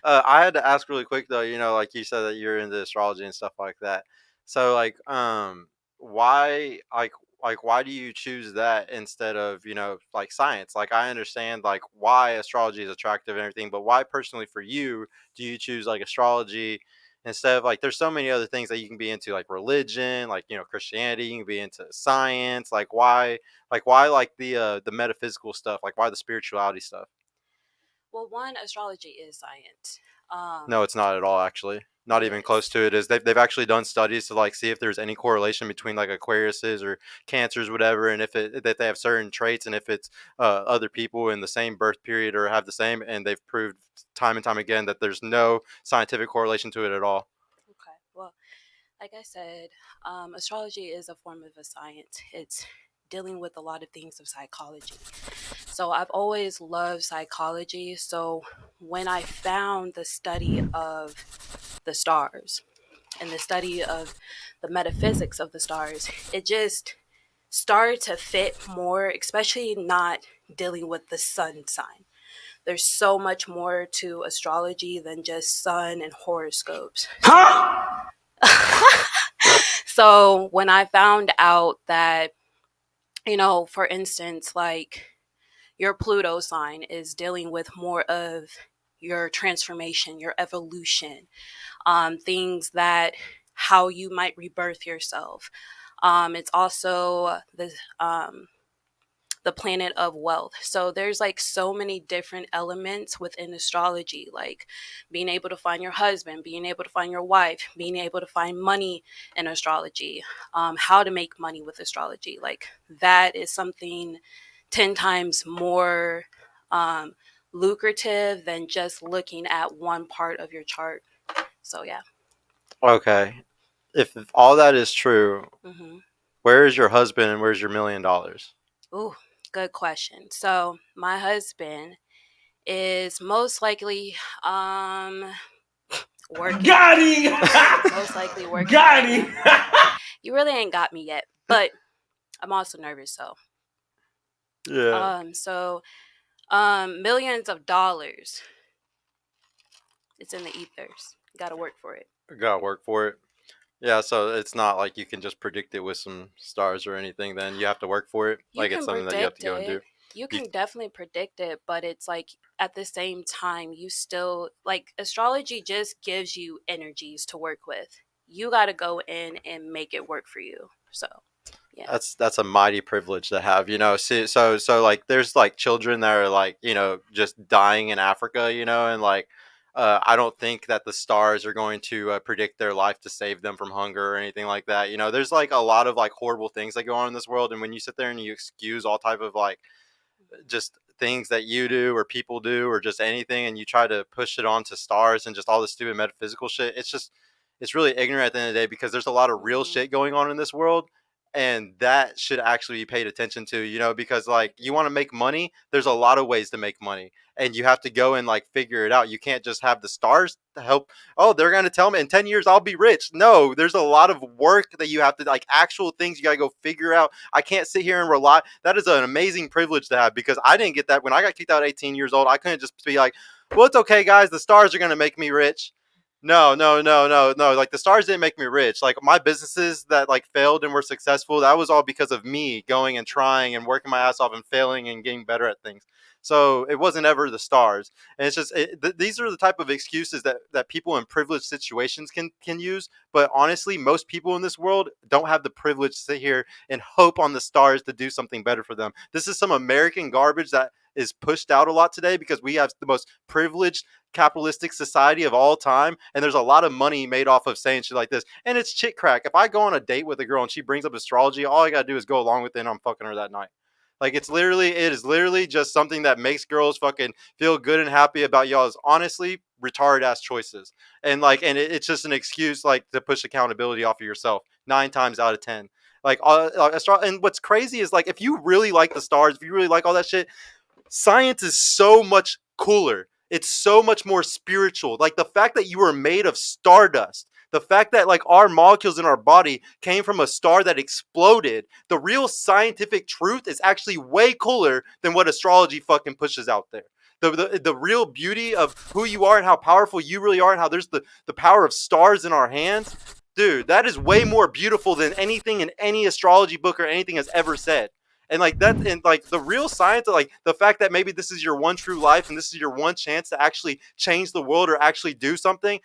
I had to ask really quick though. Like you said that you're into astrology and stuff like that. So why why do you choose that instead of like science? Like I understand like why astrology is attractive and everything, but why personally for you do you choose like astrology instead of like there's so many other things that you can be into like religion, like Christianity, you can be into science. Like why like the metaphysical stuff? Like why the spirituality stuff? Well, one, astrology is science. No, it's not at all, actually. It Not even close is. to it. Is they've actually done studies to like see if there's any correlation between like Aquariuses or Cancers, whatever, and if it that they have certain traits, and if it's other people in the same birth period or have the same, and they've proved time and time again that there's no scientific correlation to it at all. Okay. Well, like I said, astrology is a form of a science. It's dealing with a lot of things of psychology. So I've always loved psychology. So when I found the study of the stars and the study of the metaphysics of the stars, it just started to fit more, especially not dealing with the sun sign. There's so much more to astrology than just sun and horoscopes. So, so when I found out that, for instance, like your Pluto sign is dealing with more of your transformation, your evolution, things that how you might rebirth yourself. It's also the planet of wealth. So there's like so many different elements within astrology, like being able to find your husband, being able to find your wife, being able to find money in astrology, how to make money with astrology. Like that is something 10 times more um, lucrative than just looking at one part of your chart. So yeah. Okay, if all that is true, hmm where is your husband and where's your $1 million? Ooh, good question. So my husband is most likely working. Got him! Most likely working Got right him! now. You really ain't got me yet, but I'm also nervous. Yeah, Millions of dollars. It's in the ethers. You got to work for it. gotta work for it. Yeah, so it's not like you can just predict it with some stars or anything. Then you have to work for it. You Like it's can something that you have to predict go and do. it. You You, can definitely predict it, but it's like at the same time, you still like astrology just gives you energies to work with. You got to go in and make it work for you. So, yeah. that's a mighty privilege to have. See, so like there's like children that are like just dying in Africa. And like I don't think that the stars are going to predict their life to save them from hunger or anything like that. There's like a lot of like horrible things that go on in this world, and when you sit there and you excuse all type of like just things that you do or people do or just anything, and you try to push it onto stars and just all this stupid metaphysical shit, it's really ignorant at the end of the day, because there's a lot of real Mm-hmm. shit going on in this world, and that should actually be paid attention to, because like you want to make money, there's a lot of ways to make money, and you have to go and like figure it out. You can't just have the stars to help. Oh, they're going to tell me in 10 years I'll be rich. No, there's a lot of work that you have to, like, actual things you got to go figure out. I can't sit here and rely. That is an amazing privilege to have, because I didn't get that when I got kicked out at 18 years old. I couldn't just be like, well, it's okay, guys, the stars are going to make me rich. No, no, no, no, no. Like the stars didn't make me rich. Like my businesses that like failed and were successful, that was all because of me going and trying and working my ass off and failing and getting better at things. So it wasn't ever the stars. And it's just these are the type of excuses that people in privileged situations can use. But honestly, most people in this world don't have the privilege to sit here and hope on the stars to do something better for them. This is some American garbage that is pushed out a lot today, because we have the most privileged capitalistic society of all time, and there's a lot of money made off of saying shit like this, and it's chit crack. If I go on a date with a girl and she brings up astrology, all I gotta do is go along with it, and I'm fucking her that night. Like it is literally just something that makes girls fucking feel good and happy about y'all's honestly retarded ass choices, and like, and it's just an excuse like to push accountability off of yourself 9 times out of 10. Like, and what's crazy is like if you really like the stars, if you really like all that shit, science is so much cooler. It's so much more spiritual. Like the fact that you were made of stardust, the fact that like our molecules in our body came from a star that exploded. The real scientific truth is actually way cooler than what astrology fucking pushes out there. the real beauty of who you are and how powerful you really are and how there's the power of stars in our hands, dude, that is way more beautiful than anything in any astrology book or anything has ever said. And like that, and like the real science, like the fact that maybe this is your one true life and this is your one chance to actually change the world or actually do something.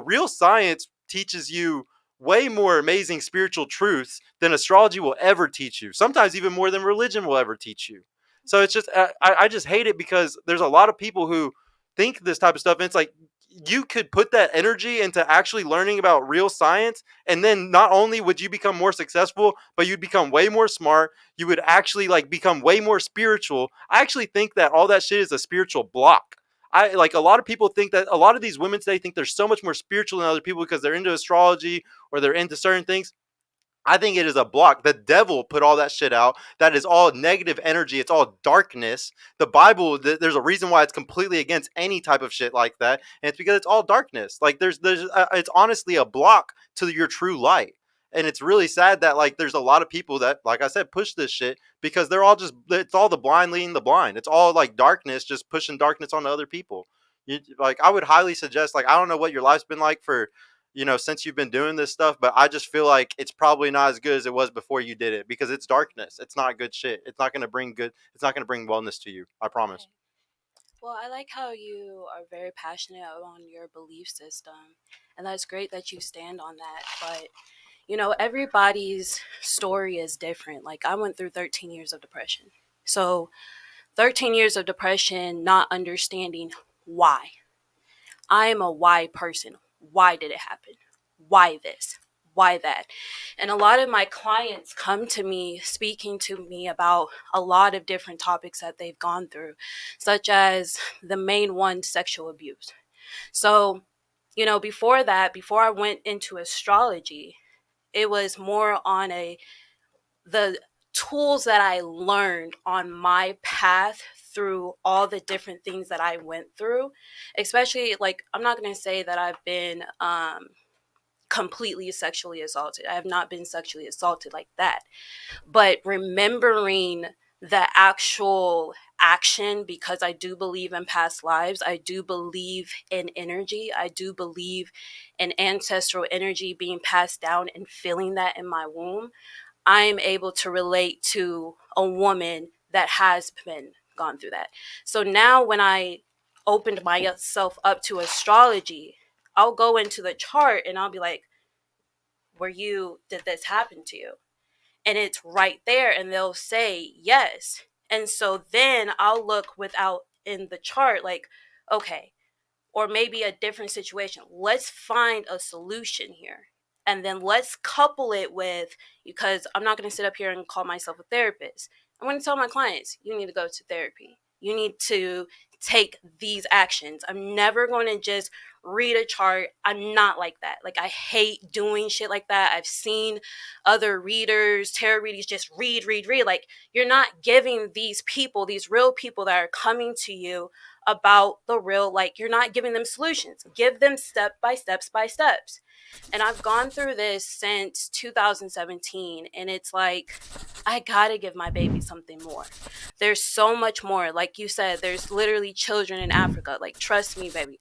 Real science teaches you way more amazing spiritual truths than astrology will ever teach you. Sometimes even more than religion will ever teach you. So it's just I just hate it because there's a lot of people who think this type of stuff, and it's like you could put that energy into actually learning about real science, and then not only would you become more successful, but you'd become way more smart. You would actually like become way more spiritual. I actually think that all that shit is a spiritual block. I like a lot of people think that a lot of these women today think they're so much more spiritual than other people because they're into astrology or they're into certain things. I think it is a block. The devil put all that shit out. That is all negative energy. It's all darkness. The Bible, there's a reason why it's completely against any type of shit like that, and it's because it's all darkness. Like it's honestly a block to your true light. And it's really sad that like there's a lot of people that, like I said, push this shit because it's all the blind leading the blind. It's all like darkness, just pushing darkness onto other people. Like I would highly suggest, like I don't know what your life's been like for since you've been doing this stuff, but I just feel like it's probably not as good as it was before you did it because it's darkness. It's not good shit. It's not going to bring good. It's not going to bring wellness to you. I promise. Okay. Well, I like how you are very passionate on your belief system, and that's great that you stand on that. But everybody's story is different. Like, I went through 13 years of depression. So, 13 years of depression, not understanding why. I am a why person. Why did it happen? Why this? Why that? And a lot of my clients come to me speaking to me about a lot of different topics that they've gone through, such as the main one, sexual abuse. So, before that, before I went into astrology, it was more on the tools that I learned on my path through all the different things that I went through. Especially, like, I'm not going to say that I've been completely sexually assaulted. I have not been sexually assaulted like that. But remembering the actual action, because I do believe in past lives, I do believe in energy, I do believe in ancestral energy being passed down and feeling that in my womb. I'm able to relate to a woman that has been gone through that. So now when I opened myself up to astrology, I'll go into the chart and I'll be like, did this happen to you? And it's right there and they'll say yes. And so then I'll look without in the chart like, okay, or maybe a different situation. Let's find a solution here. And then let's couple it with, because I'm not going to sit up here and call myself a therapist. I'm going to tell my clients, you need to go to therapy. You need to take these actions. I'm never going to just read a chart. I'm not like that. Like, I hate doing shit like that. I've seen other readers, tarot readers just read, read, read. Like, you're not giving these people, these real people that are coming to you about the real, like, you're not giving them solutions. Give them step by steps by steps. And I've gone through this since 2017, and it's like, I gotta give my baby something more. There's so much more. Like you said, there's literally children in Africa. Like, trust me, baby.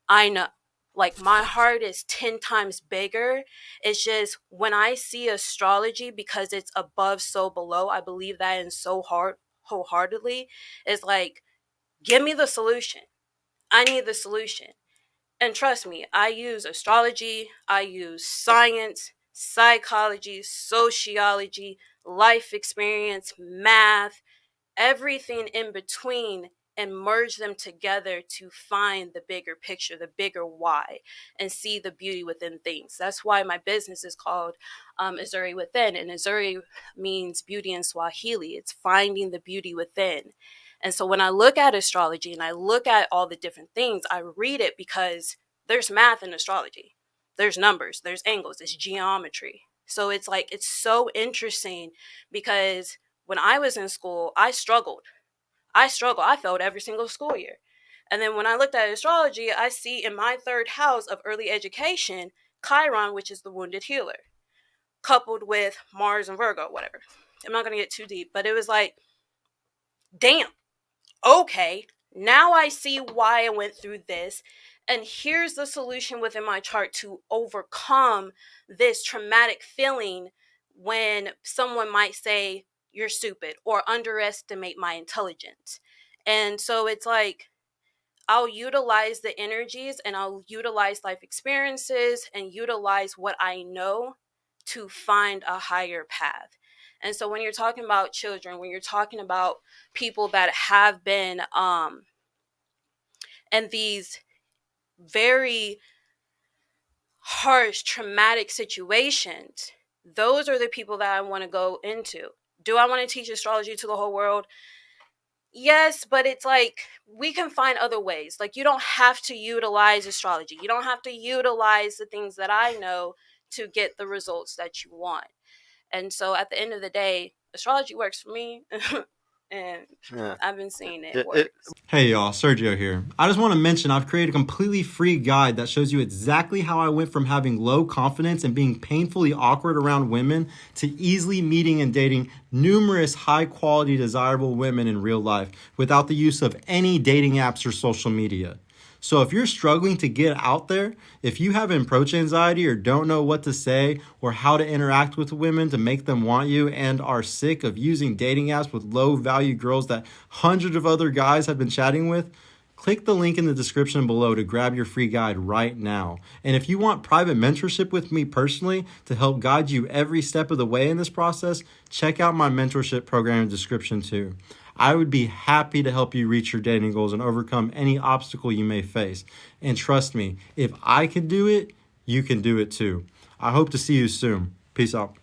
I know. Like, my heart is 10 times bigger. It's just when I see astrology, because it's above, so below, I believe that in so hard, wholeheartedly. It's like, give me the solution. I need the solution. And trust me, I use astrology, I use science, psychology, sociology, life experience, math, everything in between, and merge them together to find the bigger picture, the bigger why, and see the beauty within things. That's why my business is called Azuri Within, and Azuri means beauty in Swahili. It's finding the beauty within. And so when I look at astrology and I look at all the different things, I read it because there's math in astrology. There's numbers, there's angles, it's geometry. So it's like, it's so interesting because when I was in school, I struggled. I struggled. I failed every single school year. And then when I looked at astrology, I see in my third house of early education, Chiron, which is the wounded healer, coupled with Mars and Virgo, whatever. I'm not going to get too deep, but it was like, damn, okay, Now I see why I went through this, and here's the solution within my chart to overcome this traumatic feeling when someone might say you're stupid or underestimate my intelligence. And so it's like I'll utilize the energies and I'll utilize life experiences and utilize what I know to find a higher path. And so when you're talking about children, when you're talking about people that have been in these very harsh, traumatic situations, those are the people that I want to go into. Do I want to teach astrology to the whole world? Yes, but it's like we can find other ways. Like, you don't have to utilize astrology. You don't have to utilize the things that I know to get the results that you want. And so at the end of the day, astrology works for me. And Yeah. I've been seeing it It, work. Hey y'all, Sergio here. I just want to mention I've created a completely free guide that shows you exactly how I went from having low confidence and being painfully awkward around women to easily meeting and dating numerous high quality desirable women in real life without the use of any dating apps or social media. So if you're struggling to get out there, if you have approach anxiety or don't know what to say or how to interact with women to make them want you and are sick of using dating apps with low value girls that hundreds of other guys have been chatting with, click the link in the description below to grab your free guide right now. And if you want private mentorship with me personally to help guide you every step of the way in this process, check out my mentorship program in the description too. I would be happy to help you reach your dating goals and overcome any obstacle you may face. And trust me, if I can do it, you can do it too. I hope to see you soon. Peace out.